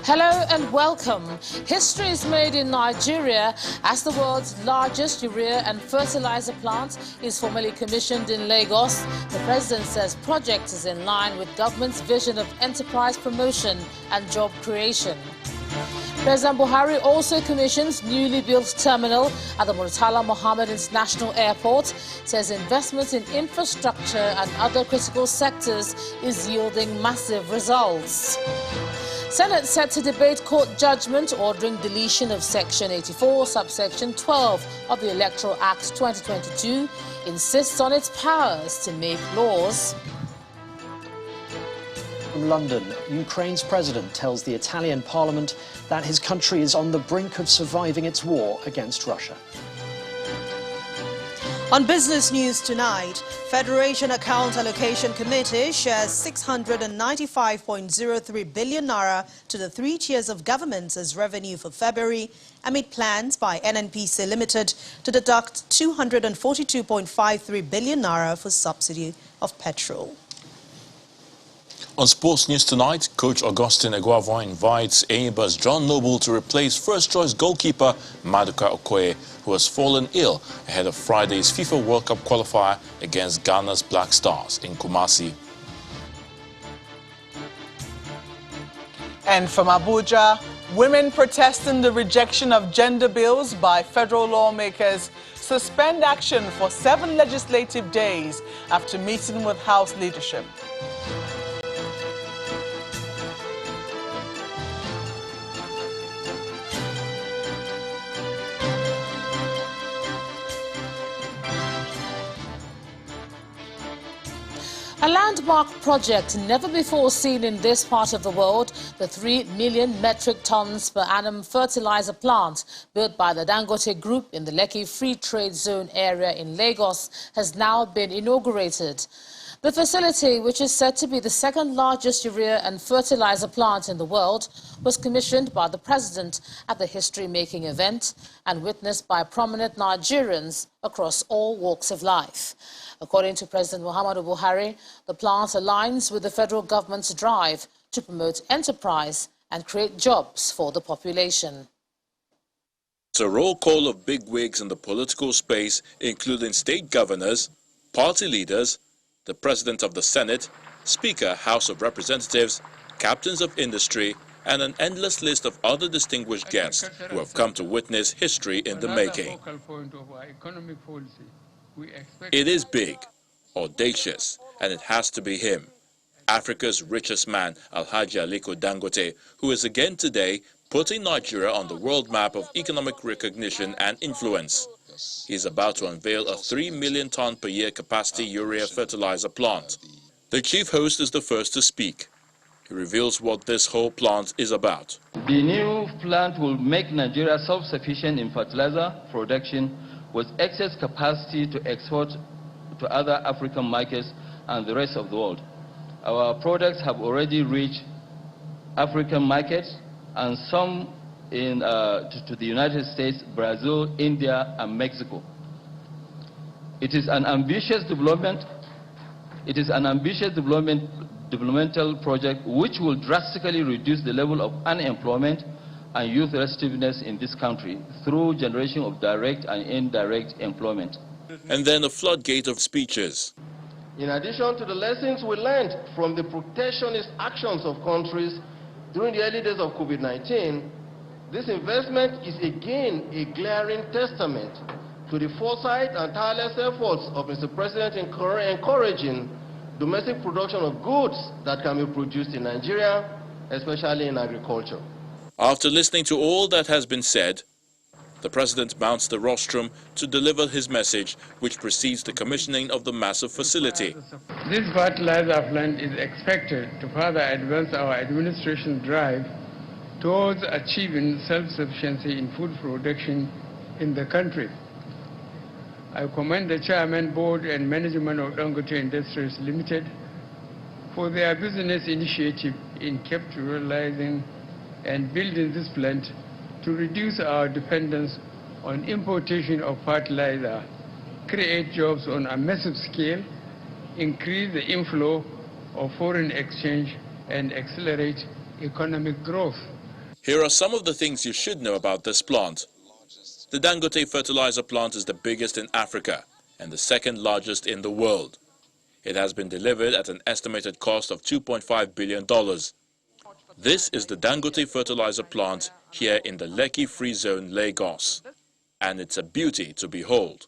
Hello and welcome. History is made in Nigeria as the world's largest urea and fertilizer plant is formally commissioned in Lagos. The president says project is in line with government's vision of enterprise promotion and job creation. President Buhari also commissions newly built terminal at the Murtala Mohammed International Airport, says investment in infrastructure and other critical sectors is yielding massive results. Senate set to debate court judgment ordering deletion of Section 84, subsection 12 of the Electoral Act 2022, insists on its powers to make laws. From London, Ukraine's president tells the Italian parliament that his country is on the brink of surviving its war against Russia. On business news tonight, Federation Account Allocation Committee shares 695.03 billion naira to the 3 tiers of governments as revenue for February, amid plans by NNPC Limited to deduct 242.53 billion naira for subsidy of petrol. On sports news tonight, coach Augustine Eguavoen invites Enyimba's John Noble to replace first-choice goalkeeper Maduka Okoye, who has fallen ill ahead of Friday's FIFA World Cup qualifier against Ghana's Black Stars in Kumasi. And from Abuja, women protesting the rejection of gender bills by federal lawmakers suspend action for 7 legislative days after meeting with House leadership. A landmark project never before seen in this part of the world, the 3 million metric tons per annum fertilizer plant built by the Dangote Group in the Lekki Free Trade Zone area in Lagos, has now been inaugurated. The facility, which is said to be the second largest urea and fertilizer plant in the world, was commissioned by the president at the history-making event and witnessed by prominent Nigerians across all walks of life. According to President Muhammadu Buhari, the plant aligns with the federal government's drive to promote enterprise and create jobs for the population. It's a roll call of bigwigs in the political space, including state governors, party leaders, the President of the Senate, Speaker, House of Representatives, captains of industry, and an endless list of other distinguished guests who have come to witness history in the making. It is big, audacious, and it has to be him, Africa's richest man, Alhaji Aliko Dangote, who is again today putting Nigeria on the world map of economic recognition and influence. He is about to unveil a 3 million ton per year capacity urea fertilizer plant. The chief host is the first to speak. He reveals what this whole plant is about. The new plant will make Nigeria self-sufficient in fertilizer production with excess capacity to export to other African markets and the rest of the world. Our products have already reached African markets and some to the United States, Brazil, India, and Mexico. It is an ambitious development. It is an ambitious developmental project which will drastically reduce the level of unemployment and youth restiveness in this country through generation of direct and indirect employment. And then a floodgate of speeches. In addition to the lessons we learned from the protectionist actions of countries during the early days of COVID-19, this investment is again a glaring testament to the foresight and tireless efforts of Mr. President in encouraging domestic production of goods that can be produced in Nigeria, especially in agriculture. After listening to all that has been said, the president mounts the rostrum to deliver his message, which precedes the commissioning of the massive facility. This fertilizer plant is expected to further advance our administration drive towards achieving self-sufficiency in food production in the country. I commend the Chairman, Board and Management of Dangote Industries Limited for their business initiative in capitalizing and building this plant to reduce our dependence on importation of fertilizer, create jobs on a massive scale, increase the inflow of foreign exchange, and accelerate economic growth. Here are some of the things you should know about this plant. The Dangote fertilizer plant is the biggest in Africa and the second largest in the world. It has been delivered at an estimated cost of $2.5 billion. This is the Dangote fertilizer plant here in the Lekki Free Zone, Lagos. And it's a beauty to behold.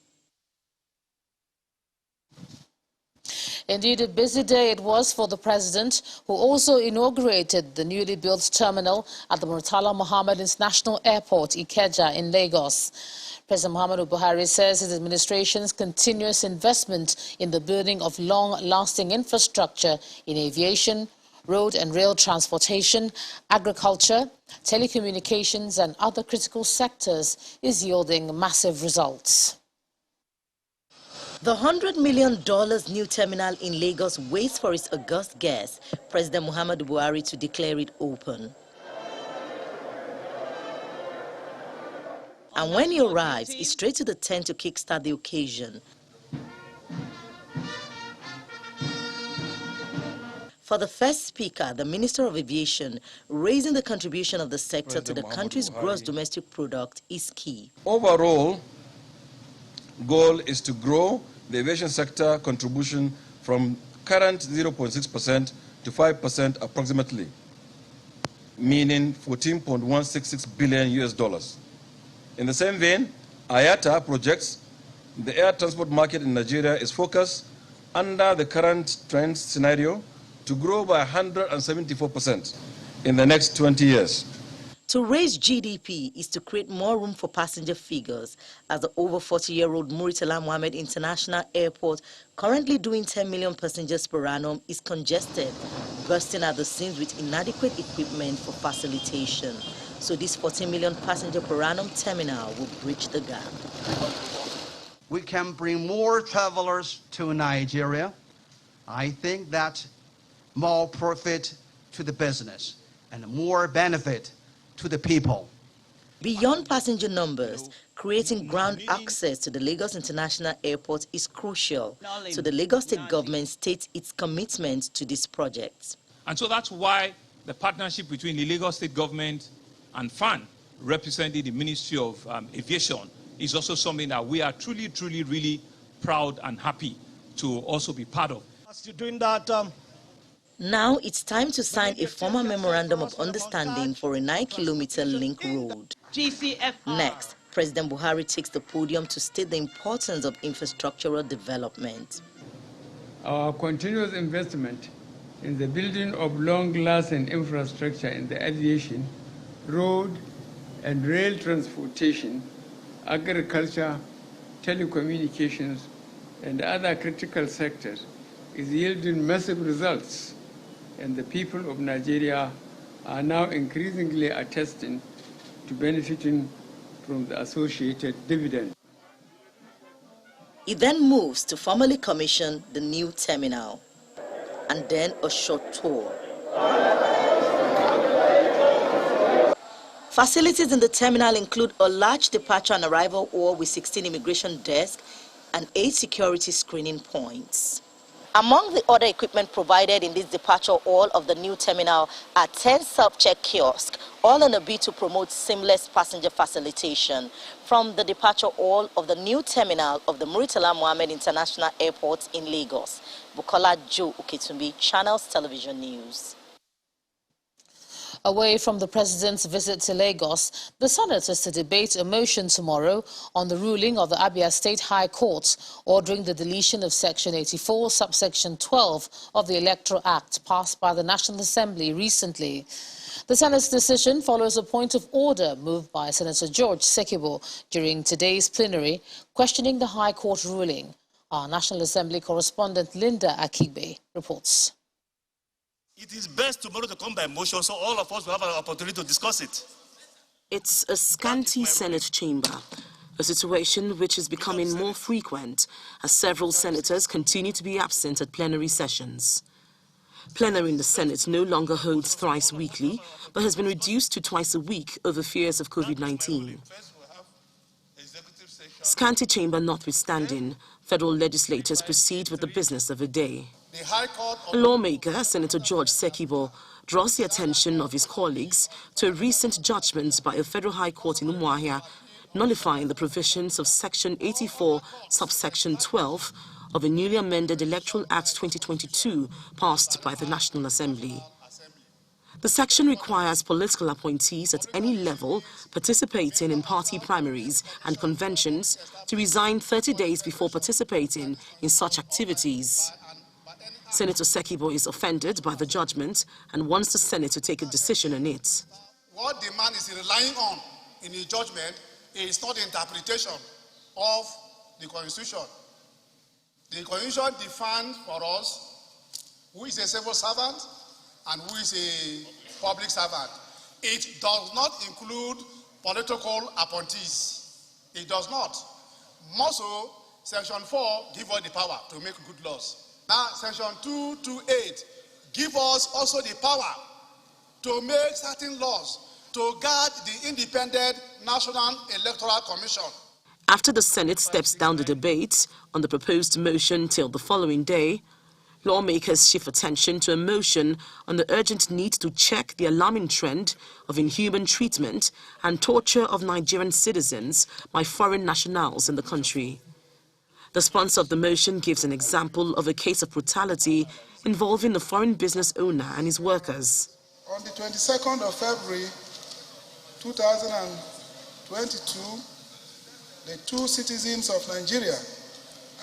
Indeed, a busy day it was for the president, who also inaugurated the newly built terminal at the Murtala Mohammed International Airport, Ikeja, in Lagos. President Muhammadu Buhari says his administration's continuous investment in the building of long-lasting infrastructure in aviation, road and rail transportation, agriculture, telecommunications and other critical sectors is yielding massive results. The $100 million new terminal in Lagos waits for its august guest, President Muhammadu Buhari, to declare it open. And when he arrives, he's straight to the tent to kickstart the occasion. For the first speaker, the Minister of Aviation, raising the contribution of the sector to the country's gross domestic product is key. Overall, goal is to grow the aviation sector contribution from current 0.6% to 5% approximately, meaning $14.166 billion. In the same vein, IATA projects the air transport market in Nigeria is focused under the current trend scenario to grow by 174% in the next 20 years. To raise GDP is to create more room for passenger figures, as the over 40-year-old Murtala Mohammed International Airport, currently doing 10 million passengers per annum, is congested, bursting at the seams with inadequate equipment for facilitation. So this 14 million passenger per annum terminal will bridge the gap. We can bring more travelers to Nigeria. I think that more profit to the business and more benefit to the people. Beyond passenger numbers, creating ground access to the Lagos International Airport is crucial, so the Lagos State government states its commitment to this project. And so that's why the partnership between the Lagos State government and FAN, representing the Ministry of Aviation, is also something that we are truly, really proud and happy to also be part of. As you're doing that, now it's time to sign a formal memorandum of understanding for a 9-kilometer link road. Next, President Buhari takes the podium to state the importance of infrastructural development. Our continuous investment in the building of long-lasting infrastructure in the aviation, road and rail transportation, agriculture, telecommunications, and other critical sectors is yielding massive results, and the people of Nigeria are now increasingly attesting to benefiting from the associated dividend. It then moves to formally commission the new terminal, and then a short tour. Facilities in the terminal include a large departure and arrival hall with 16 immigration desks and 8 security screening points. Among the other equipment provided in this departure hall of the new terminal are 10 self-check kiosks, all in a bid to promote seamless passenger facilitation. From the departure hall of the new terminal of the Murtala Mohammed International Airport in Lagos, Bukola Joe Uketumbi, Channels Television News. Away from the president's visit to Lagos, the Senate is to debate a motion tomorrow on the ruling of the Abia State High Court ordering the deletion of Section 84, subsection 12 of the Electoral Act passed by the National Assembly recently. The Senate's decision follows a point of order moved by Senator George Sekibo during today's plenary, questioning the High Court ruling. Our National Assembly correspondent Linda Akibe reports. it is best tomorrow to come by motion so all of us will have an opportunity to discuss it. It's a scanty Senate chamber, a situation which is becoming more frequent as several senators continue to be absent at plenary sessions. Plenary in the Senate no longer holds thrice weekly, but has been reduced to twice a week over fears of COVID-19. Scanty chamber notwithstanding, federal legislators proceed with the business of the day. the High Court of... Lawmaker Senator George Sekibo draws the attention of his colleagues to a recent judgment by a federal high court in Umuahia nullifying the provisions of Section 84, subsection 12 of a newly amended Electoral Act 2022 passed by the National Assembly. The section requires political appointees at any level participating in party primaries and conventions to resign 30 days before participating in such activities. Senator Sekibo is offended by the judgment and wants the Senate to take a decision on it. What the man is relying on in his judgment is not the interpretation of the Constitution. The Constitution defines for us who is a civil servant and who is a public servant. It does not include political appointees. It does not. More so, Section 4 gives us the power to make good laws. Now, Section 228 gives us also the power to make certain laws to guard the independent National Electoral Commission. After the Senate steps down the debate on the proposed motion till the following day, lawmakers shift attention to a motion on the urgent need to check the alarming trend of inhuman treatment and torture of Nigerian citizens by foreign nationals in the country. The sponsor of the motion gives an example of a case of brutality involving a foreign business owner and his workers. On the 22nd of February 2022, the two citizens of Nigeria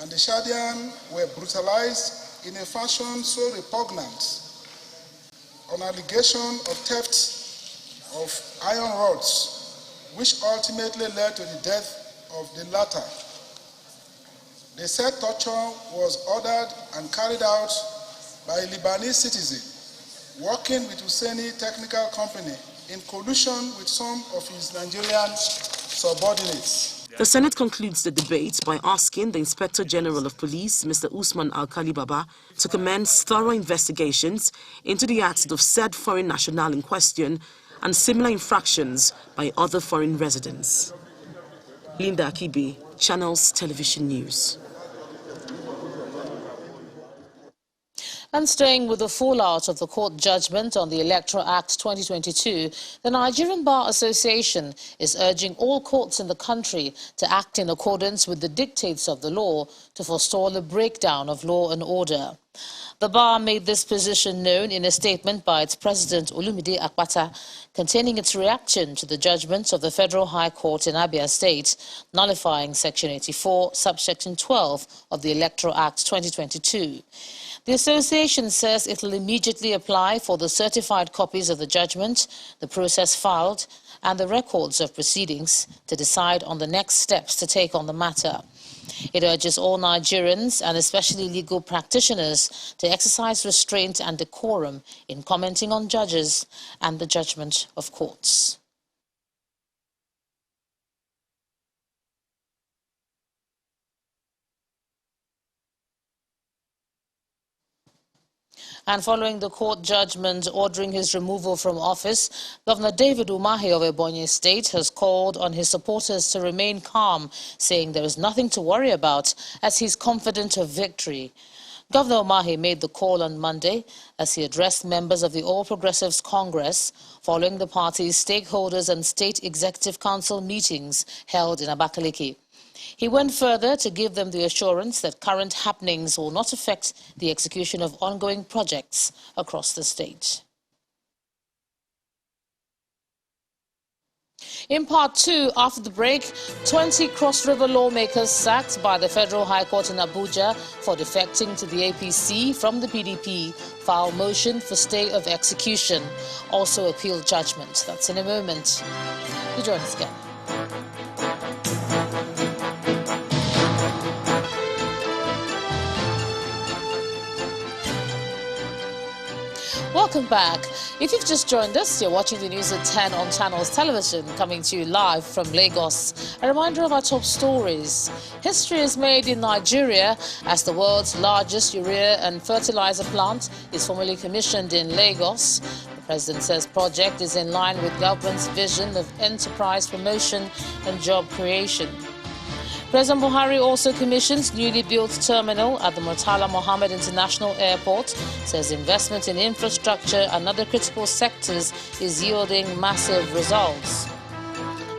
and the Shadian were brutalized in a fashion so repugnant on allegation of theft of iron rods, which ultimately led to the death of the latter. The said torture was ordered and carried out by a Lebanese citizen working with Husseini Technical Company in collusion with some of his Nigerian subordinates. The Senate concludes the debate by asking the Inspector General of Police, Mr. Usman Alkali Baba, to commence thorough investigations into the acts of said foreign national in question and similar infractions by other foreign residents. Linda Akibi, Channels Television News. And staying with the fallout of the court judgment on the Electoral Act 2022, the Nigerian Bar Association is urging all courts in the country to act in accordance with the dictates of the law to forestall a breakdown of law and order. The bar made this position known in a statement by its president, Olumide Akpata, containing its reaction to the judgment of the Federal High Court in Abia State, nullifying Section 84, subsection 12 of the Electoral Act 2022. The association says it will immediately apply for the certified copies of the judgment, the process filed, and the records of proceedings to decide on the next steps to take on the matter. It urges all Nigerians, and especially legal practitioners, to exercise restraint and decorum in commenting on judges and the judgment of courts. And following the court judgment ordering his removal from office, Governor David Umahi of Ebonyi State has called on his supporters to remain calm, saying there is nothing to worry about as he's confident of victory. Governor Umahi made the call on Monday as he addressed members of the All Progressives Congress following the party's stakeholders and state executive council meetings held in Abakaliki. He went further to give them the assurance that current happenings will not affect the execution of ongoing projects across the state. In part two, after the break, 20 Cross River lawmakers sacked by the Federal High Court in Abuja for defecting to the APC from the PDP file motion for stay of execution, also appeal judgment. That's in a moment. You join us again. Welcome back. If you've just joined us, you're watching the news at 10 on Channels Television, coming to you live from Lagos. A reminder of our top stories. History is made in Nigeria as the world's largest urea and fertilizer plant is formally commissioned in Lagos. The president says project is in line with government's vision of enterprise promotion and job creation. President Buhari also commissions newly built terminal at the Murtala Mohammed International Airport, says investment in infrastructure and other critical sectors is yielding massive results.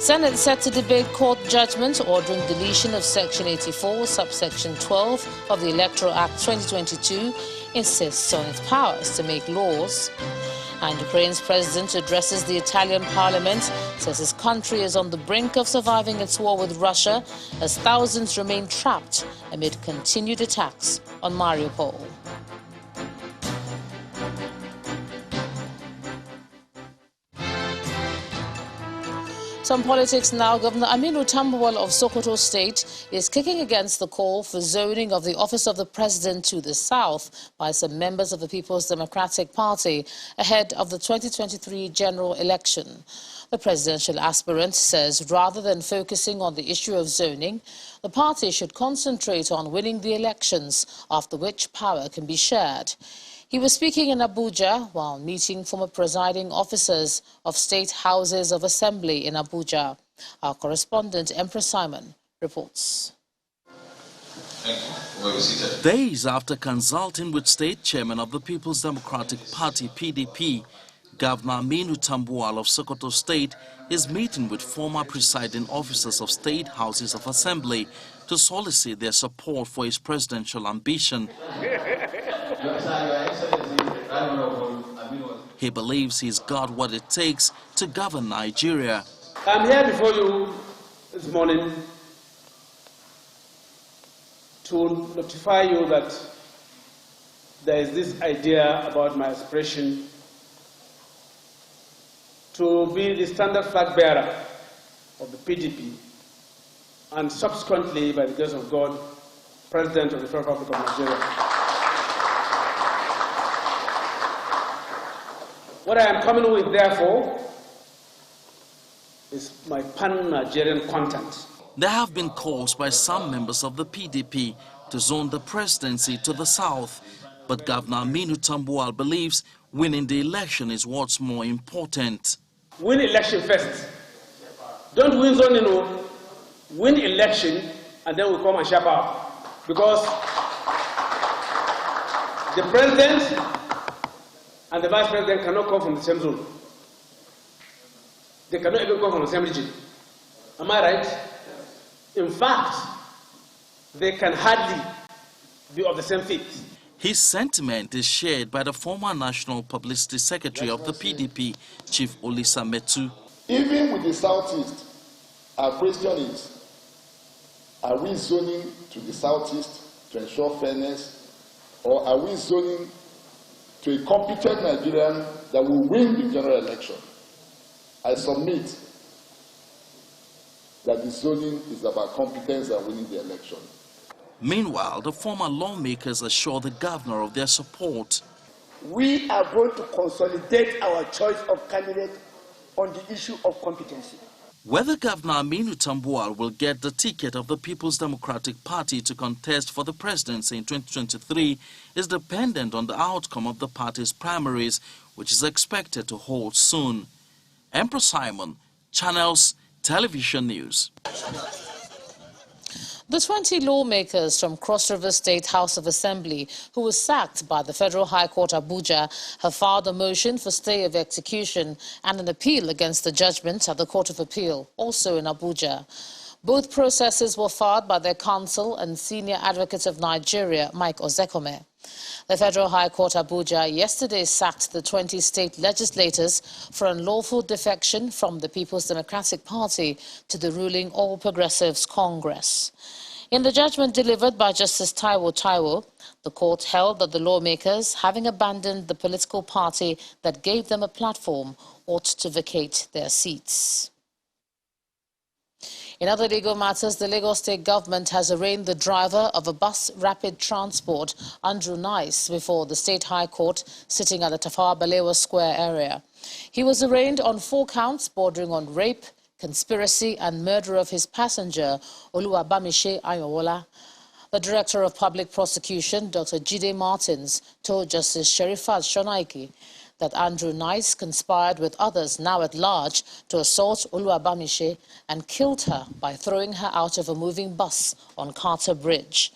Senate set to debate court judgment ordering deletion of Section 84, subsection 12 of the Electoral Act 2022, insists on its powers to make laws. And Ukraine's president addresses the Italian parliament, says his country is on the brink of surviving its war with Russia as thousands remain trapped amid continued attacks on Mariupol. Some politics now. Governor Aminu Tambuwal of Sokoto State is kicking against the call for zoning of the office of the president to the south by some members of the People's Democratic Party ahead of the 2023 general election. The presidential aspirant says rather than focusing on the issue of zoning, the party should concentrate on winning the elections, after which power can be shared. He was speaking in Abuja while meeting former presiding officers of state houses of assembly in Abuja. Our correspondent, Empress Simon, reports. Days after consulting with state chairman of the People's Democratic Party, PDP, Governor Aminu Tambuwal of Sokoto State is meeting with former presiding officers of state houses of assembly to solicit their support for his presidential ambition. He believes he's got what it takes to govern Nigeria. I'm here before you this morning to notify you that there is this idea about my aspiration to be the standard flag bearer of the PDP and subsequently, by the grace of God, President of the Federal Republic of Nigeria. What I am coming with, therefore, is my pan-Nigerian content. There have been calls by some members of the PDP to zone the presidency to the south, but Governor Aminu Tambuwal believes winning the election is what's more important. Win election first. Don't win zoning, no. Win election, and then we'll come and sharp out. Because the president and the vice president cannot come from the same zone. They cannot even come from the same region. Am I right? In fact, they can hardly be of the same faith. His sentiment is shared by the former National Publicity Secretary of the PDP, Chief Olisa Metu. Even with the Southeast, our question is, are we zoning to the Southeast to ensure fairness, or are we zoning to a competent Nigerian that will win the general election? I submit that the zoning is about competence and winning the election. Meanwhile, the former lawmakers assure the governor of their support. We are going to consolidate our choice of candidate on the issue of competency. Whether Governor Aminu Tambuwal will get the ticket of the People's Democratic Party to contest for the presidency in 2023 is dependent on the outcome of the party's primaries, which is expected to hold soon. Empress Simon, Channels Television News. The 20 lawmakers from Cross River State House of Assembly who were sacked by the Federal High Court Abuja have filed a motion for stay of execution and an appeal against the judgment at the Court of Appeal, also in Abuja. Both processes were filed by their counsel and senior advocate of Nigeria, Mike Ozekome. The Federal High Court Abuja yesterday sacked the 20 state legislators for unlawful defection from the People's Democratic Party to the ruling All Progressives Congress. In the judgment delivered by Justice Taiwo, the court held that the lawmakers, having abandoned the political party that gave them a platform, ought to vacate their seats. In other legal matters, the Lagos State government has arraigned the driver of a bus rapid transport, Andrew Nice, before the State High Court sitting at the Tafawa Balewa Square area. He was arraigned on 4 counts bordering on rape, conspiracy and murder of his passenger, Oluwabamiche Ayowola. The Director of Public Prosecution, Dr. Jide Martins, told Justice Sherifat Shonaiki that Andrew Nice conspired with others now at large to assault Oluwabamiche and killed her by throwing her out of a moving bus on Carter Bridge.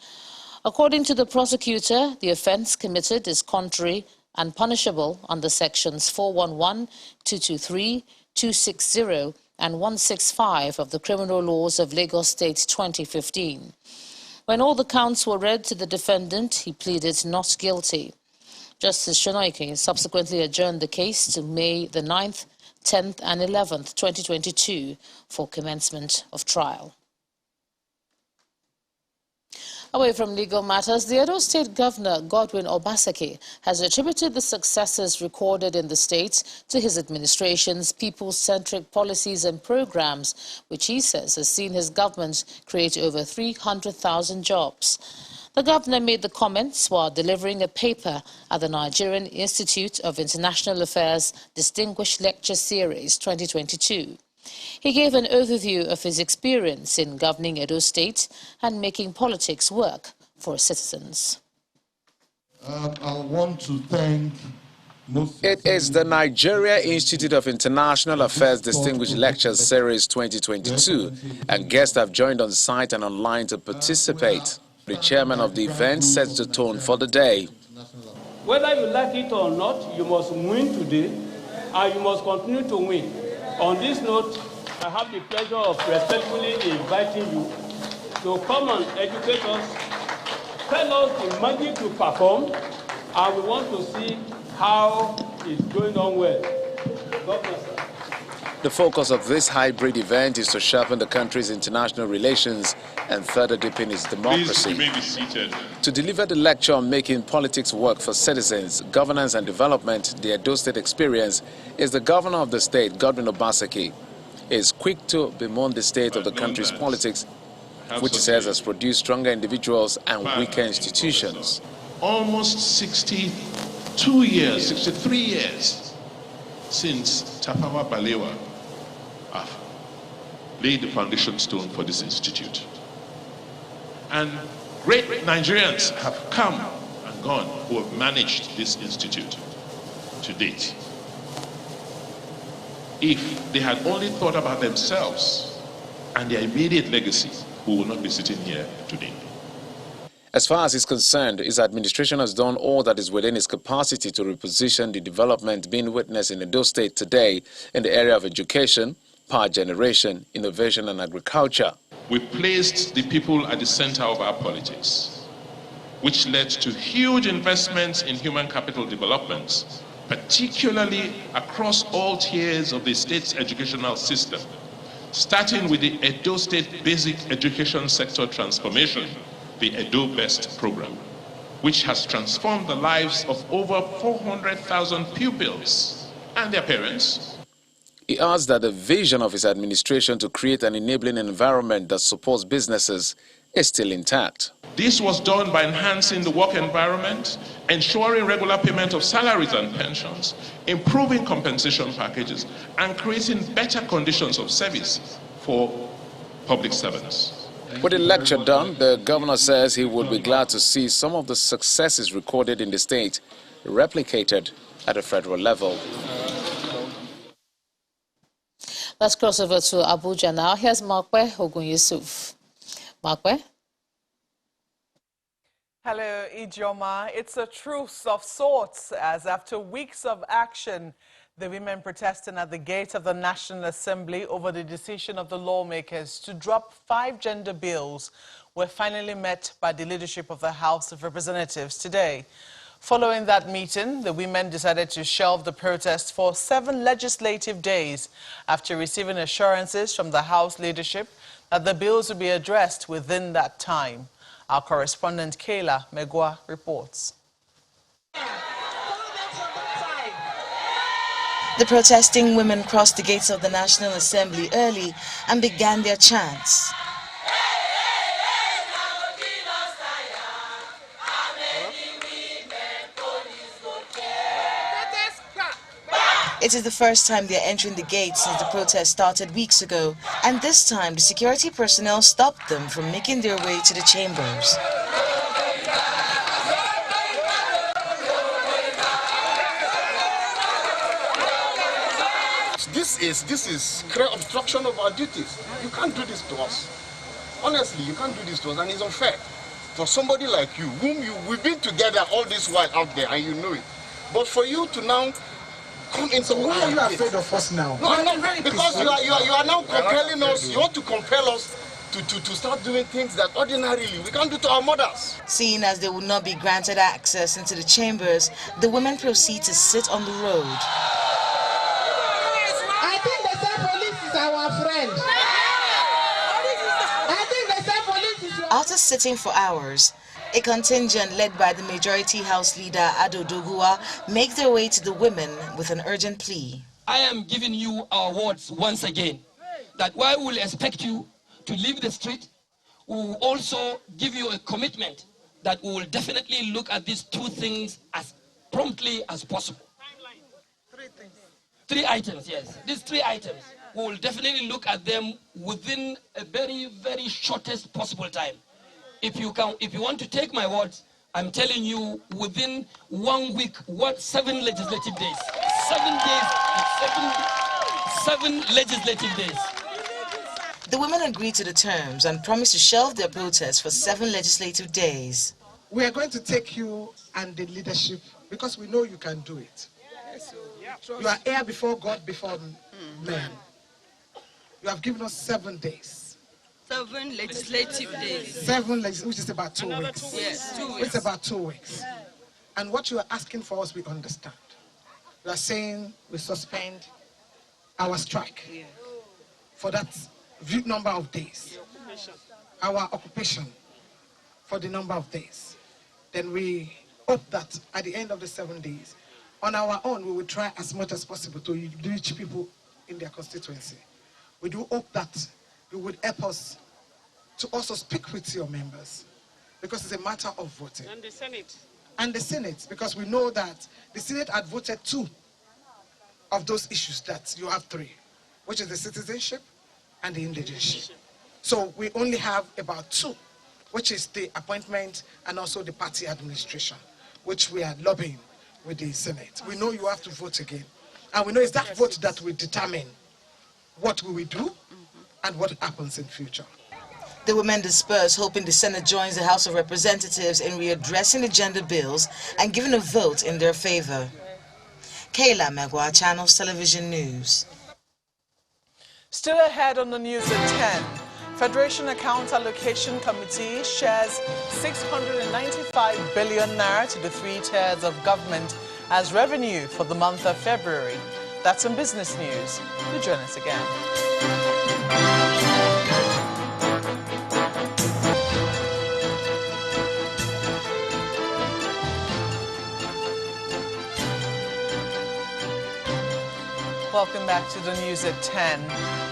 According to the prosecutor, the offence committed is contrary and punishable under sections 411, 223, 260 and 165 of the Criminal Laws of Lagos State 2015. When all the counts were read to the defendant, he pleaded not guilty. Justice Shonoike subsequently adjourned the case to May the 9th, 10th and 11th, 2022 for commencement of trial. Away from legal matters, the Edo State Governor, Godwin Obaseki, has attributed the successes recorded in the state to his administration's people-centric policies and programs, which he says has seen his government create over 300,000 jobs. The governor made the comments while delivering a paper at the Nigerian Institute of International Affairs Distinguished Lecture Series 2022. He gave an overview of his experience in governing Edo State and making politics work for citizens. I want to thank It is the Nigeria Institute of International Affairs Distinguished Lectures Series 2022, and guests have joined on site and online to participate. The chairman of the event sets the tone for the day. Whether you like it or not, you must win today, and you must continue to win. On this note, I have the pleasure of respectfully inviting you to come and educate us, tell us the magic to perform, and we want to see how it's going on well. God bless us. The focus of this hybrid event is to sharpen the country's international relations and further deepen its democracy. Please be seated. To deliver the lecture on making politics work for citizens, governance and development, the Edo State experience, is the governor of the state, Godwin Obaseki. He is quick to bemoan the state of the country's politics, which he says has produced stronger individuals and weaker institutions. Almost 62 years, 63 years since Tafawa Balewa laid the foundation stone for this institute. And great Nigerians have come and gone who have managed this institute to date. If they had only thought about themselves and their immediate legacy, we will not be sitting here today. As far as he's concerned, his administration has done all that is within its capacity to reposition the development being witnessed in Edo State today in the area of education, power generation, innovation and agriculture. We placed the people at the center of our politics, which led to huge investments in human capital development, particularly across all tiers of the state's educational system, starting with the Edo State Basic Education Sector Transformation, the Edo Best program, which has transformed the lives of over 400,000 pupils and their parents. He adds that the vision of his administration to create an enabling environment that supports businesses is still intact. This was done by enhancing the work environment, ensuring regular payment of salaries and pensions, improving compensation packages, and creating better conditions of service for public servants. With the lecture done, the governor says he would be glad to see some of the successes recorded in the state replicated at a federal level. Let's cross over to Abuja now. Here's Makwe Ogun Yusuf. Makwe? Hello, Ijoma. It's a truce of sorts, as after weeks of action, the women protesting at the gate of the National Assembly over the decision of the lawmakers to drop 5 gender bills were finally met by the leadership of the House of Representatives today. Following that meeting, the women decided to shelve the protest for 7 legislative days after receiving assurances from the House leadership that the bills would be addressed within that time. Our correspondent Kayla Megwa reports. The protesting women crossed the gates of the National Assembly early and began their chants. It is the first time they are entering the gates since the protest started weeks ago, and this time the security personnel stopped them from making their way to the chambers. this is clear obstruction of our duties. You can't do this to us. Honestly, you can't do this to us, and it's unfair for somebody like you, whom we've been together all this while out there, and you know it. But for you to now come into why are you afraid of us now? No, I'm not, because you are now compelling us. You want to compel us to start doing things that ordinarily we can't do to our mothers. Seeing as they would not be granted access into the chambers, the women proceed to sit on the road. I think the same police is our friend. I think the same police is your... After sitting for hours, a contingent led by the majority House leader Ado Doguwa make their way to the women with an urgent plea. I am giving you our words once again, that while we will expect you to leave the street, we will also give you a commitment that we will definitely look at these two things as promptly as possible. Three items, yes. These three items, we will definitely look at them within a very, very shortest possible time. If you want to take my words, I'm telling you, within 1 week, 7 legislative days. 7 days, 7 legislative days. The women agreed to the terms and promised to shelve their protest for 7 legislative days. We are going to take you and the leadership because we know you can do it. You are here before God, before men. You have given us 7 days. 7 legislative days. 7 which is about 2 weeks. Yes, 2 weeks. It's about 2 weeks. And what you are asking for us, we understand. You are saying we suspend our strike for that number of days. Our occupation for the number of days. Then we hope that at the end of the 7 days, on our own, we will try as much as possible to reach people in their constituency. We do hope that you would help us to also speak with your members, because it's a matter of voting. And the Senate. And the Senate, because we know that the Senate had voted 2 of those issues that you have 3, which is the citizenship and the indigenship. So we only have about 2, which is the appointment and also the party administration, which we are lobbying with the Senate. We know you have to vote again. And we know it's that vote that will determine what we will do and what happens in future. The women disperse, hoping the Senate joins the House of Representatives in readdressing the gender bills and giving a vote in their favor. Kayla Megwa, Channels Television News. Still ahead on the news at 10, Federation Account Allocation Committee shares 695 billion naira to the 3 tiers of government as revenue for the month of February. That's in business news. Do join us again. Welcome back to the news at 10.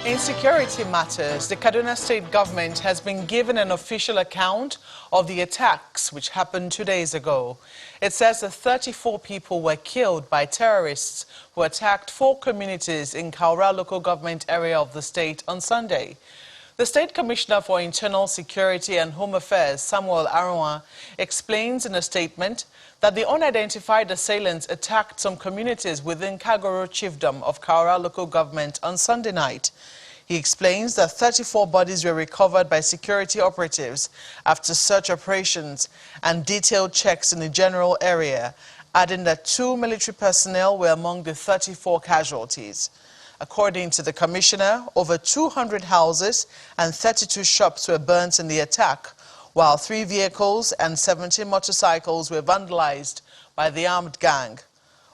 In security matters, the Kaduna State government has been given an official account of the attacks which happened 2 days ago. It says that 34 people were killed by terrorists who attacked 4 communities in Kaura local government area of the state on Sunday. The State Commissioner for Internal Security and Home Affairs, Samuel Arua, explains in a statement that the unidentified assailants attacked some communities within Kagoro Chiefdom of Kaura local government on Sunday night. He explains that 34 bodies were recovered by security operatives after search operations and detailed checks in the general area, adding that 2 military personnel were among the 34 casualties. According to the commissioner, over 200 houses and 32 shops were burnt in the attack, while 3 vehicles and 70 motorcycles were vandalized by the armed gang.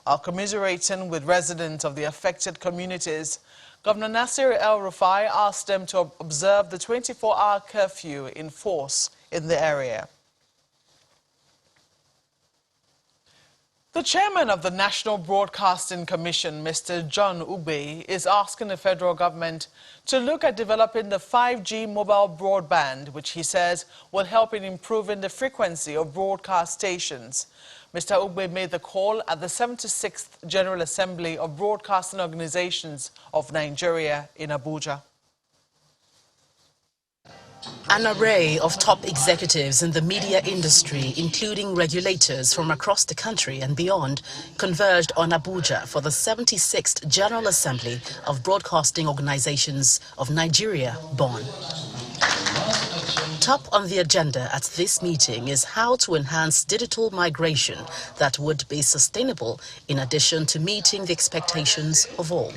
While commiserating with residents of the affected communities, Governor Nasir El-Rufai asked them to observe the 24-hour curfew in force in the area. The chairman of the National Broadcasting Commission, Mr. John Ube, is asking the federal government to look at developing the 5G mobile broadband, which he says will help in improving the frequency of broadcast stations. Mr. Ube made the call at the 76th General Assembly of Broadcasting Organizations of Nigeria in Abuja. An array of top executives in the media industry, including regulators from across the country and beyond, converged on Abuja for the 76th General Assembly of Broadcasting Organizations of Nigeria, BON. Top on the agenda at this meeting is how to enhance digital migration that would be sustainable in addition to meeting the expectations of all.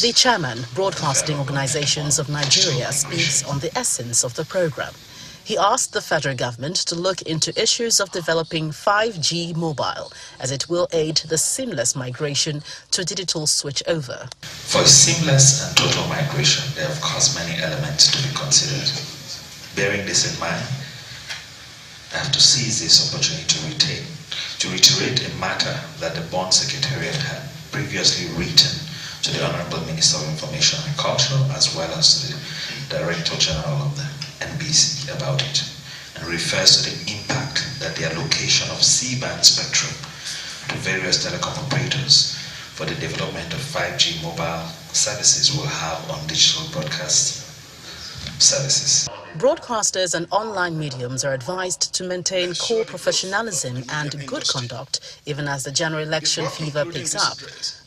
The chairman, Broadcasting Organizations of Nigeria, speaks on the essence of the program. He asked the federal government to look into issues of developing 5G mobile, as it will aid the seamless migration to digital switchover. For a seamless and total migration, there are of course many elements to be considered. Bearing this in mind, I have to seize this opportunity to reiterate a matter that the Bond Secretariat had previously written to the Honorable Minister of Information and Culture as well as to the Director General of the NBC about it, and refers to the impact that the allocation of C-band spectrum to various telecom operators for the development of 5G mobile services will have on digital broadcast services. Broadcasters and online mediums are advised to maintain core professionalism and good conduct, even as the general election fever picks up.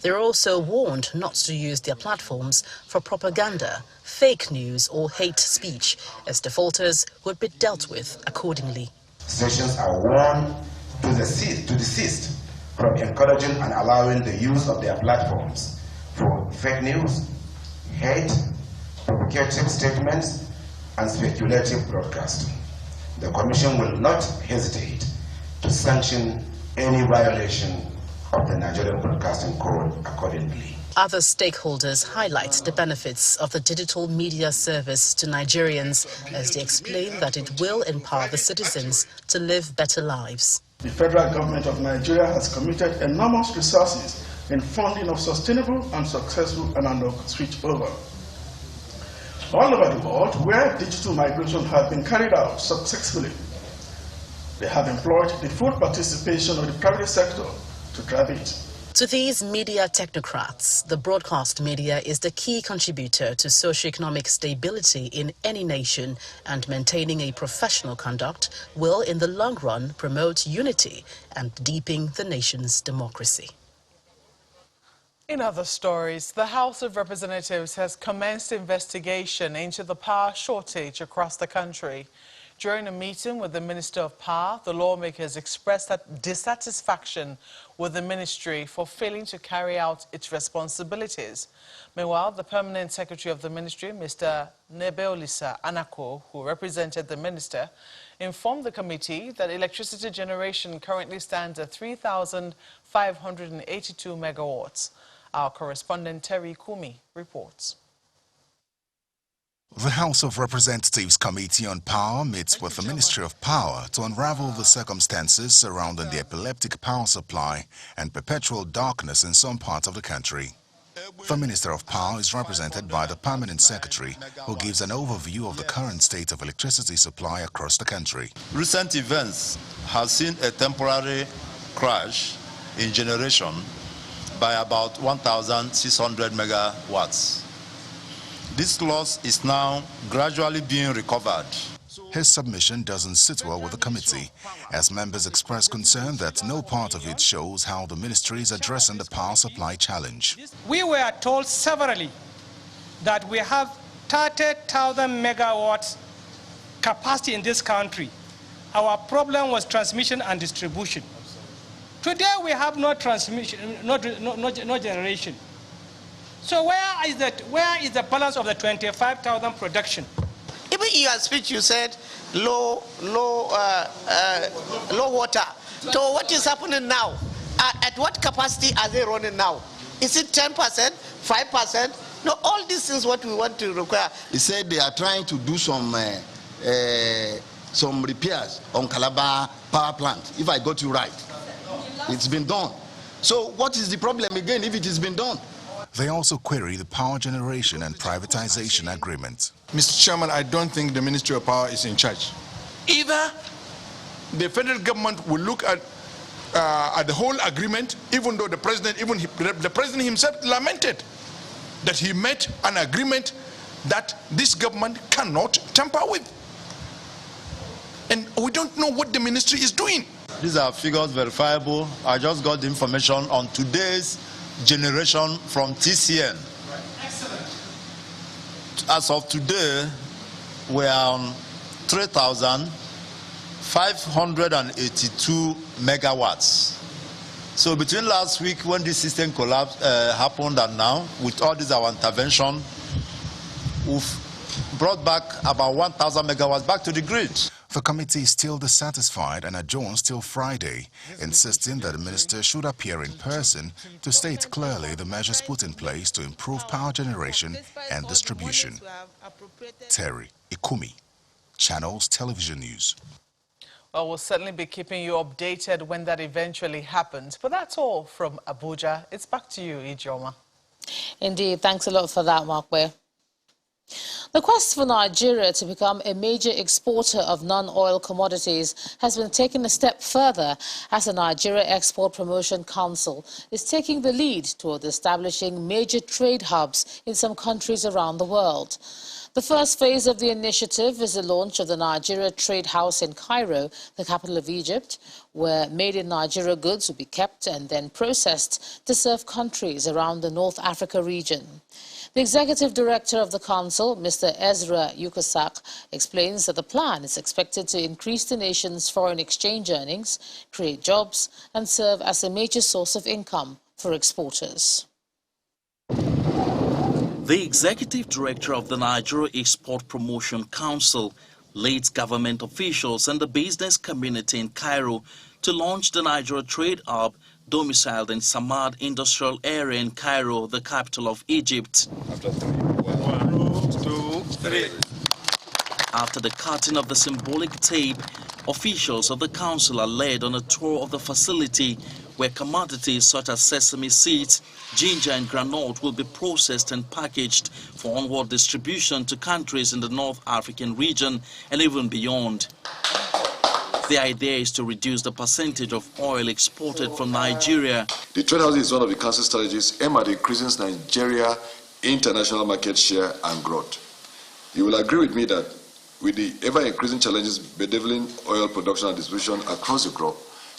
They're also warned not to use their platforms for propaganda, fake news or hate speech, as defaulters would be dealt with accordingly. Stations are warned to desist from encouraging and allowing the use of their platforms for fake news, hate, provocative statements, and speculative broadcasting. The Commission will not hesitate to sanction any violation of the Nigerian Broadcasting Code accordingly. Other stakeholders highlight the benefits of the digital media service to Nigerians as they explain that it will empower the citizens to live better lives. The federal government of Nigeria has committed enormous resources in funding of sustainable and successful analog switchover. All over the world, where digital migration has been carried out successfully, they have employed the full participation of the private sector to drive it. To these media technocrats, the broadcast media is the key contributor to socio-economic stability in any nation, and maintaining a professional conduct will, in the long run, promote unity and deepen the nation's democracy. In other stories, the House of Representatives has commenced investigation into the power shortage across the country. During a meeting with the Minister of Power, the lawmakers expressed dissatisfaction with the ministry for failing to carry out its responsibilities. Meanwhile, the Permanent Secretary of the Ministry, Mr. Nebeolisa Anako, who represented the minister, informed the committee that electricity generation currently stands at 3,582 megawatts. Our correspondent Terry Kumi reports. The House of Representatives Committee on Power meets with the Ministry of Power to unravel the circumstances surrounding the epileptic power supply and perpetual darkness in some parts of the country. The Minister of Power is represented by the Permanent Secretary, who gives an overview of the current state of electricity supply across the country. Recent events have seen a temporary crash in generation by about 1,600 megawatts. This loss is now gradually being recovered. His submission doesn't sit well with the committee, as members express concern that no part of it shows how the ministry is addressing the power supply challenge. We were told severally that we have 30,000 megawatts capacity in this country. Our problem was transmission and distribution. Today we have no transmission, no generation. So where is the balance of the 25,000 production? Even in your speech you said low water. So what is happening now? At what capacity are they running now? Is it 10%, 5%? No, all these things what we want to require. He said they are trying to do some repairs on Calabar power plant. If I got you right, it's been done. So what is the problem again if it has been done? They also query the power generation and privatization agreement. Mr. Chairman, I don't think the Ministry of Power is in charge. Either the federal government will look at the whole agreement, even though the president himself lamented that he met an agreement that this government cannot tamper with. And we don't know what the ministry is doing. These are figures verifiable. I just got the information on today's generation from TCN. Excellent. As of today, we are on 3,582 megawatts. So between last week when this system collapse happened and now, with all this our intervention, we've brought back about 1,000 megawatts back to the grid. The committee is still dissatisfied and adjourns till Friday, insisting that the minister should appear in person to state clearly the measures put in place to improve power generation and distribution. Terry Ikumi, Channels Television News. Well, we'll certainly be keeping you updated when that eventually happens. But that's all from Abuja. It's back to you, Ijoma. Indeed. Thanks a lot for that, Markwe. The quest for Nigeria to become a major exporter of non-oil commodities has been taken a step further as the Nigeria Export Promotion Council is taking the lead toward establishing major trade hubs in some countries around the world. The first phase of the initiative is the launch of the Nigeria Trade House in Cairo, the capital of Egypt, where made-in-Nigeria goods will be kept and then processed to serve countries around the North Africa region. The executive director of the council, Mr. Ezra Yukosak, explains that the plan is expected to increase the nation's foreign exchange earnings, create jobs, and serve as a major source of income for exporters. The executive director of the Nigeria Export Promotion Council leads government officials and the business community in Cairo to launch the Nigeria Trade Hub domiciled in Samad Industrial Area in Cairo, the capital of Egypt. After the cutting of the symbolic tape, officials of the council are led on a tour of the facility where commodities such as sesame seeds, ginger and granite will be processed and packaged for onward distribution to countries in the North African region and even beyond. The idea is to reduce the percentage of oil exported from Nigeria. The Trade House is one of the council strategies aimed at increasing Nigeria's international market share and growth. You will agree with me that with the ever-increasing challenges bedeviling oil production and distribution across the globe,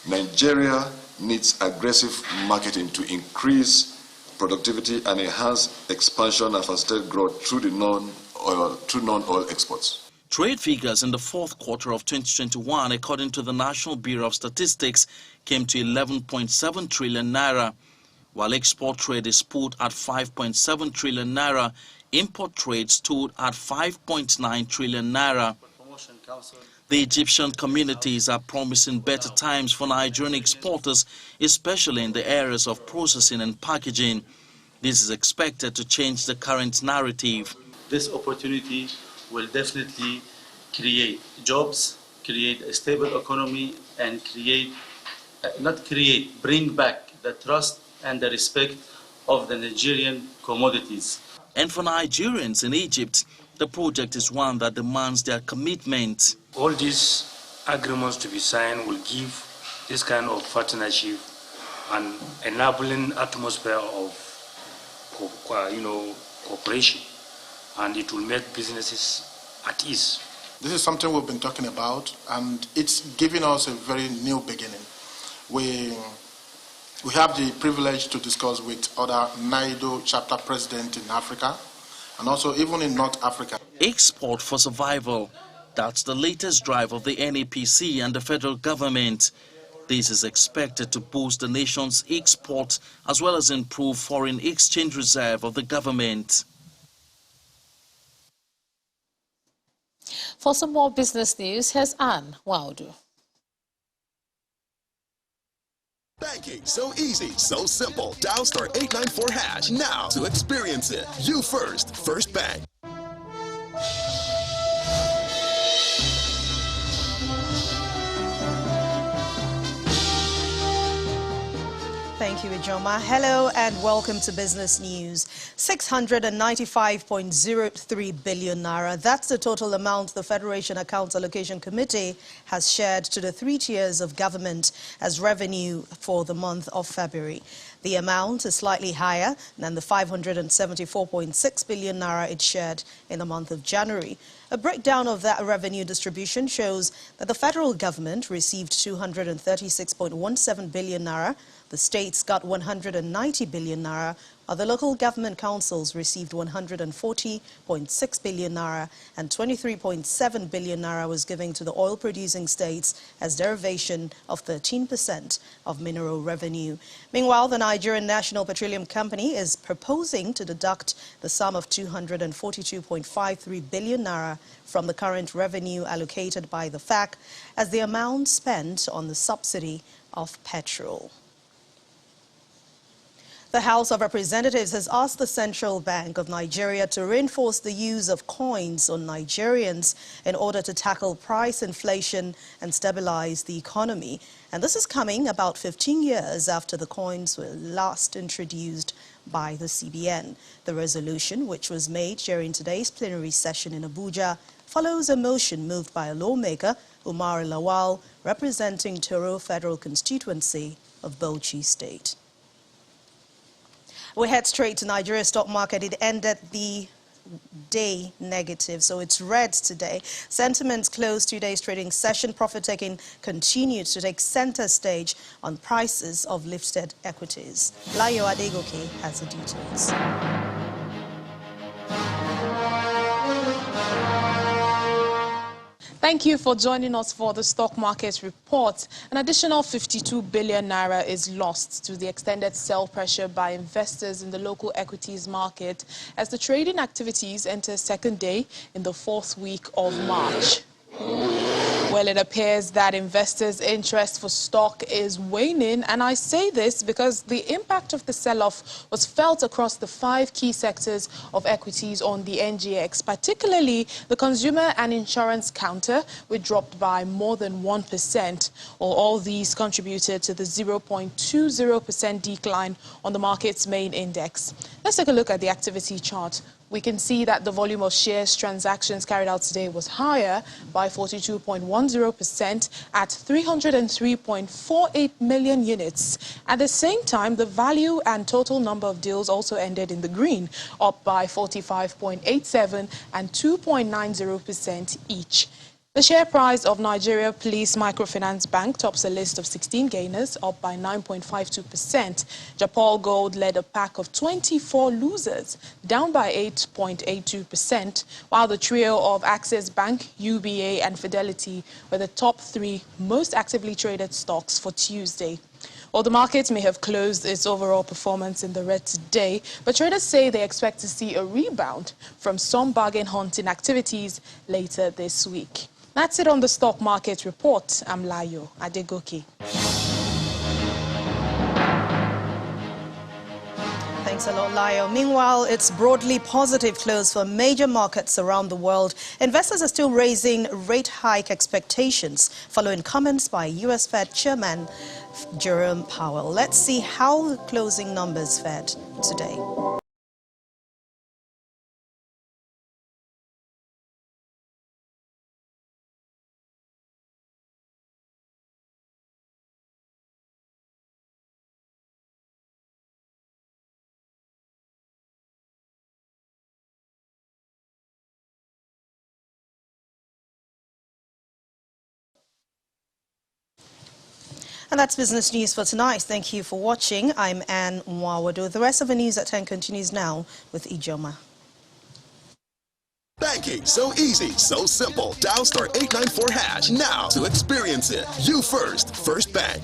Nigeria needs aggressive marketing to increase productivity and enhance expansion and facilitate growth through non-oil exports. Trade figures in the fourth quarter of 2021, according to the National Bureau of Statistics, came to 11.7 trillion naira. While export trade is put at 5.7 trillion naira, import trade stood at 5.9 trillion naira. The Egyptian communities are promising better times for Nigerian exporters, especially in the areas of processing and packaging. This is expected to change the current narrative. This opportunity will definitely create jobs, create a stable economy, and bring back the trust and the respect of the Nigerian commodities. And for Nigerians in Egypt, the project is one that demands their commitment. All these agreements to be signed will give this kind of partnership an enabling atmosphere of cooperation, and it will make businesses at ease. This is something we've been talking about, and it's giving us a very new beginning. We have the privilege to discuss with other NIDO chapter presidents in Africa, and also even in North Africa. Export for survival. That's the latest drive of the NAPC and the federal government. This is expected to boost the nation's export as well as improve foreign exchange reserve of the government. For some more business news, here's Anne Waudu. Banking, so easy, so simple. Dial *894# now to experience it. You first, First Bank. Thank you, Ijoma. Hello and welcome to Business News. 695.03 billion naira. That's the total amount the Federation Accounts Allocation Committee has shared to the 3 tiers of government as revenue for the month of February. The amount is slightly higher than the 574.6 billion naira it shared in the month of January. A breakdown of that revenue distribution shows that the federal government received 236.17 billion naira, the states got 190 billion naira, while the local government councils received 140.6 billion naira, and 23.7 billion naira was given to the oil-producing states as derivation of 13% of mineral revenue. Meanwhile, the Nigerian National Petroleum Company is proposing to deduct the sum of 242.53 billion naira from the current revenue allocated by the FAC as the amount spent on the subsidy of petrol. The House of Representatives has asked the Central Bank of Nigeria to reinforce the use of coins on Nigerians in order to tackle price inflation and stabilize the economy. And this is coming about 15 years after the coins were last introduced by the CBN. The resolution, which was made during today's plenary session in Abuja, follows a motion moved by a lawmaker, Umar Lawal, representing Toro Federal Constituency of Bauchi State. We head straight to Nigeria's stock market. It ended the day negative, so it's red today. Sentiments closed today's trading session. Profit-taking continued to take center stage on prices of listed equities. Layo Adegoke has the details. Thank you for joining us for the stock market report. An additional 52 billion naira is lost to the extended sell pressure by investors in the local equities market as the trading activities enter second day in the fourth week of March. Well, it appears that investors' interest for stock is waning, and I say this because the impact of the sell-off was felt across the 5 key sectors of equities on the NGX, particularly the consumer and insurance counter, which dropped by more than 1%. All these contributed to the 0.20% decline on the market's main index. Let's take a look at the activity chart. We can see that the volume of shares transactions carried out today was higher by 42.10% at 303.48 million units. At the same time, the value and total number of deals also ended in the green, up by 45.87 and 2.90% each. The share price of Nigeria Police Microfinance Bank tops a list of 16 gainers, up by 9.52%. Japan Gold led a pack of 24 losers, down by 8.82%, while the trio of Access Bank, UBA and Fidelity were the top 3 most actively traded stocks for Tuesday. Well, the market may have closed its overall performance in the red today, but traders say they expect to see a rebound from some bargain hunting activities later this week. That's it on the stock market report. I'm Layo Adegoke. Thanks a lot, Layo. Meanwhile, it's broadly positive close for major markets around the world. Investors are still raising rate hike expectations following comments by U.S. Fed Chairman Jerome Powell. Let's see how the closing numbers fared today. And that's business news for tonight. Thank you for watching. I'm Anne Mwawado. The rest of the news at 10 continues now with Ijoma. Banking, so easy, so simple. Dial *894# now to experience it. You first, First Bank.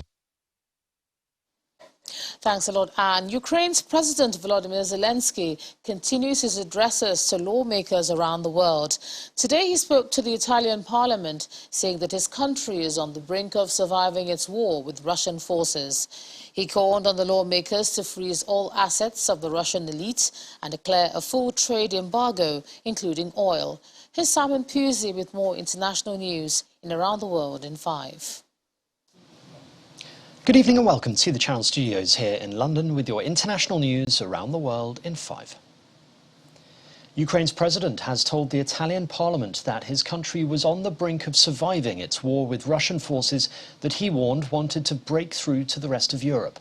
Thanks a lot, Anne. Ukraine's President Volodymyr Zelensky continues his addresses to lawmakers around the world. Today he spoke to the Italian parliament, saying that his country is on the brink of surviving its war with Russian forces. He called on the lawmakers to freeze all assets of the Russian elite and declare a full trade embargo, including oil. Here's Simon Pusey with more international news in Around the World in 5. Good evening and welcome to the Channel Studios here in London with your international news around the world in 5. Ukraine's president has told the Italian parliament that his country was on the brink of surviving its war with Russian forces that he warned wanted to break through to the rest of Europe.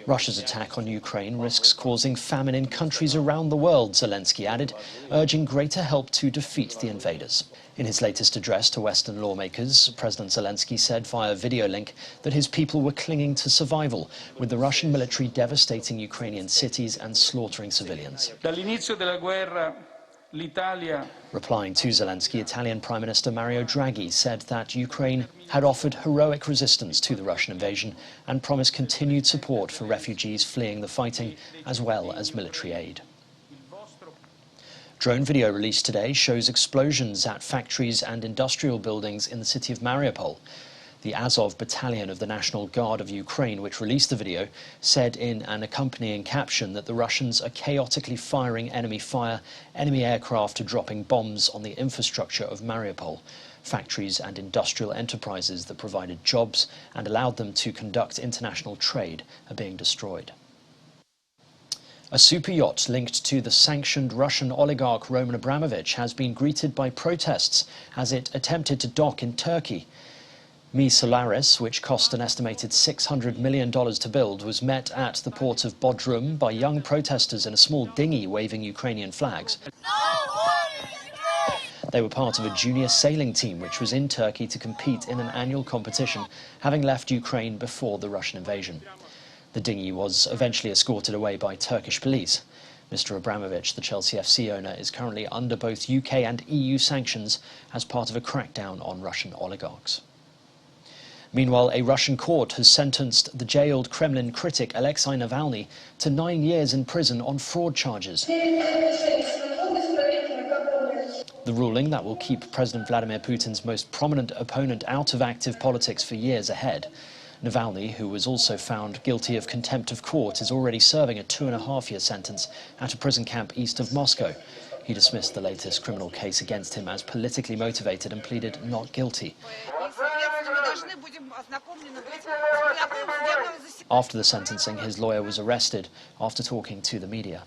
Russia's attack on Ukraine risks causing famine in countries around the world, Zelensky added, urging greater help to defeat the invaders. In his latest address to Western lawmakers, President Zelensky said via video link that his people were clinging to survival, with the Russian military devastating Ukrainian cities and slaughtering civilians. Replying to Zelensky, Italian Prime Minister Mario Draghi said that Ukraine had offered heroic resistance to the Russian invasion and promised continued support for refugees fleeing the fighting, as well as military aid. Drone video released today shows explosions at factories and industrial buildings in the city of Mariupol. The Azov Battalion of the National Guard of Ukraine, which released the video, said in an accompanying caption that the Russians are chaotically firing enemy fire, enemy aircraft are dropping bombs on the infrastructure of Mariupol. Factories and industrial enterprises that provided jobs and allowed them to conduct international trade are being destroyed. A super yacht linked to the sanctioned Russian oligarch Roman Abramovich has been greeted by protests as it attempted to dock in Turkey. Mi Solaris, which cost an estimated $600 million to build, was met at the port of Bodrum by young protesters in a small dinghy waving Ukrainian flags. They were part of a junior sailing team which was in Turkey to compete in an annual competition, having left Ukraine before the Russian invasion. The dinghy was eventually escorted away by Turkish police. Mr. Abramovich, the Chelsea FC owner, is currently under both UK and EU sanctions as part of a crackdown on Russian oligarchs. Meanwhile, a Russian court has sentenced the jailed Kremlin critic Alexei Navalny to 9 years in prison on fraud charges. The ruling that will keep President Vladimir Putin's most prominent opponent out of active politics for years ahead. Navalny, who was also found guilty of contempt of court, is already serving a 2.5-year sentence at a prison camp east of Moscow. He dismissed the latest criminal case against him as politically motivated and pleaded not guilty. After the sentencing, his lawyer was arrested after talking to the media.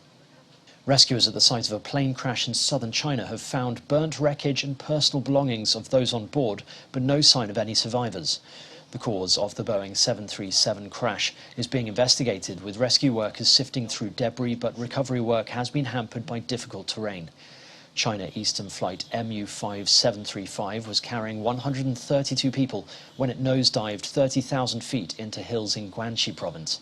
Rescuers at the site of a plane crash in southern China have found burnt wreckage and personal belongings of those on board, but no sign of any survivors. The cause of the Boeing 737 crash is being investigated, with rescue workers sifting through debris, but recovery work has been hampered by difficult terrain. China Eastern Flight MU-5735 was carrying 132 people when it nosedived 30,000 feet into hills in Guangxi province.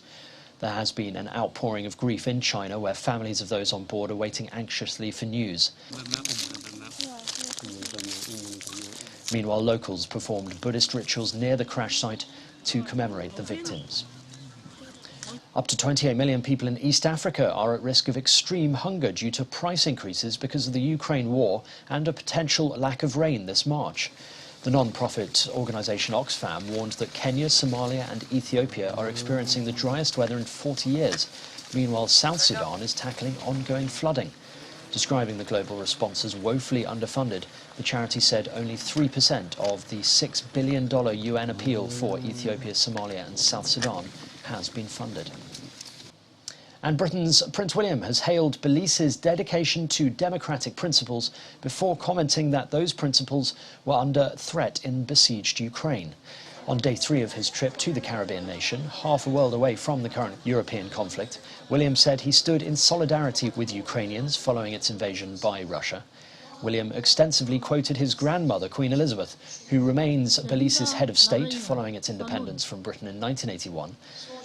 There has been an outpouring of grief in China, where families of those on board are waiting anxiously for news. Meanwhile, locals performed Buddhist rituals near the crash site to commemorate the victims. Up to 28 million people in East Africa are at risk of extreme hunger due to price increases because of the Ukraine war and a potential lack of rain this March. The non-profit organisation Oxfam warned that Kenya, Somalia and Ethiopia are experiencing the driest weather in 40 years. Meanwhile, South Sudan is tackling ongoing flooding. Describing the global response as woefully underfunded, the charity said only 3% of the $6 billion UN appeal for Ethiopia, Somalia and South Sudan has been funded. And Britain's Prince William has hailed Belize's dedication to democratic principles before commenting that those principles were under threat in besieged Ukraine. On day 3 of his trip to the Caribbean nation, half a world away from the current European conflict, William said he stood in solidarity with Ukrainians following its invasion by Russia. William extensively quoted his grandmother, Queen Elizabeth, who remains Belize's head of state following its independence from Britain in 1981.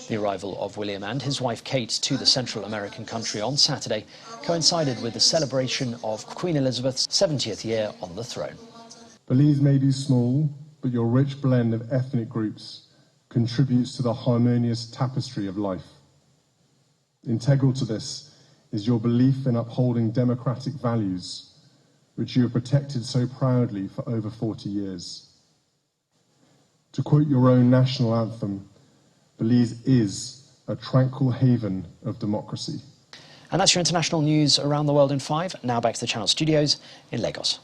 The arrival of William and his wife Kate to the Central American country on Saturday coincided with the celebration of Queen Elizabeth's 70th year on the throne. Belize may be small, but your rich blend of ethnic groups contributes to the harmonious tapestry of life. Integral to this is your belief in upholding democratic values, which you have protected so proudly for over 40 years. To quote your own national anthem, Belize is a tranquil haven of democracy. And that's your international news around the world in 5. Now back to the Channel Studios in Lagos.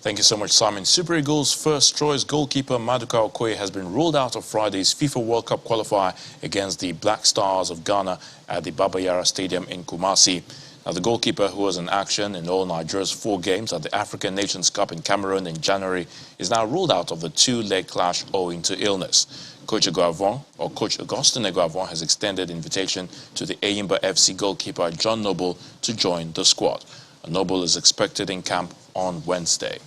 Thank you so much, Simon. Super Eagles' first choice goalkeeper Maduka Okoye has been ruled out of Friday's FIFA World Cup qualifier against the Black Stars of Ghana at the Baba Yara Stadium in Kumasi. Now, the goalkeeper, who was in action in all Nigeria's 4 games at the African Nations Cup in Cameroon in January, is now ruled out of the 2-leg clash owing to illness. Coach Augustine Eguavon has extended invitation to the Eyimba FC goalkeeper John Noble to join the squad. Noble is expected in camp on Wednesday.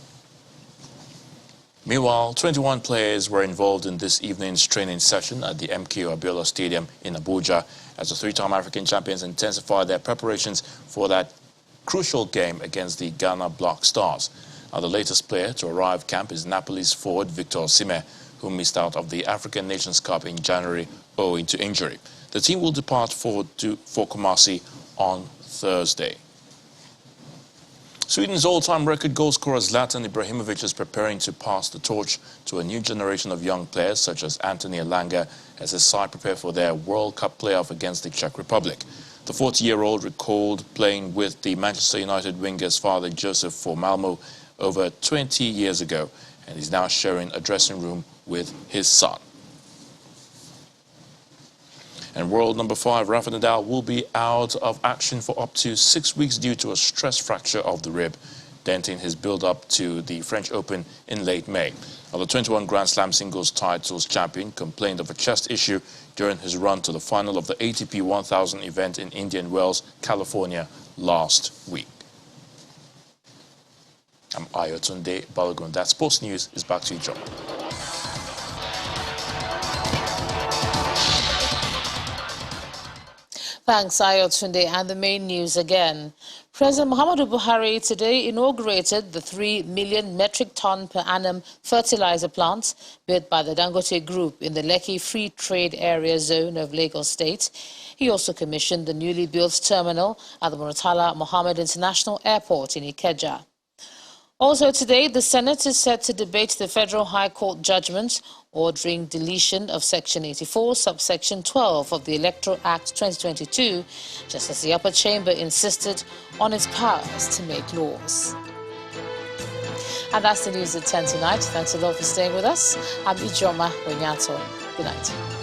Meanwhile, 21 players were involved in this evening's training session at the MKO Abiola Stadium in Abuja as the 3-time African champions intensify their preparations for that crucial game against the Ghana Black Stars. Now, the latest player to arrive camp is Napoli's forward Victor Osimhen, who missed out of the African Nations Cup in January owing to injury. The team will depart for Kumasi on Thursday. Sweden's all-time record goal scorer Zlatan Ibrahimovic is preparing to pass the torch to a new generation of young players such as Anthony Elanga as his side prepare for their World Cup playoff against the Czech Republic. The 40-year-old recalled playing with the Manchester United winger's father Joseph for Malmo over 20 years ago, and is now sharing a dressing room with his son. And world number 5, Rafa Nadal, will be out of action for up to 6 weeks due to a stress fracture of the rib, denting his build-up to the French Open in late May. Now, the 21 Grand Slam singles titles champion complained of a chest issue during his run to the final of the ATP 1000 event in Indian Wells, California, last week. I'm Ayotunde Balogun. That sports news is back to you, John. Thanks, Ayotunde. And the main news again. President Muhammadu Buhari today inaugurated the 3 million metric ton per annum fertilizer plant built by the Dangote Group in the Lekki Free Trade Area zone of Lagos State. He also commissioned the newly built terminal at the Murtala Mohammed International Airport in Ikeja. Also today, the Senate is set to debate the Federal High Court judgment ordering deletion of Section 84, subsection 12 of the Electoral Act 2022, just as the upper chamber insisted on its powers to make laws. And that's the news at 10 tonight. Thanks a lot for staying with us. I'm Ijoma Wenyato. Good night.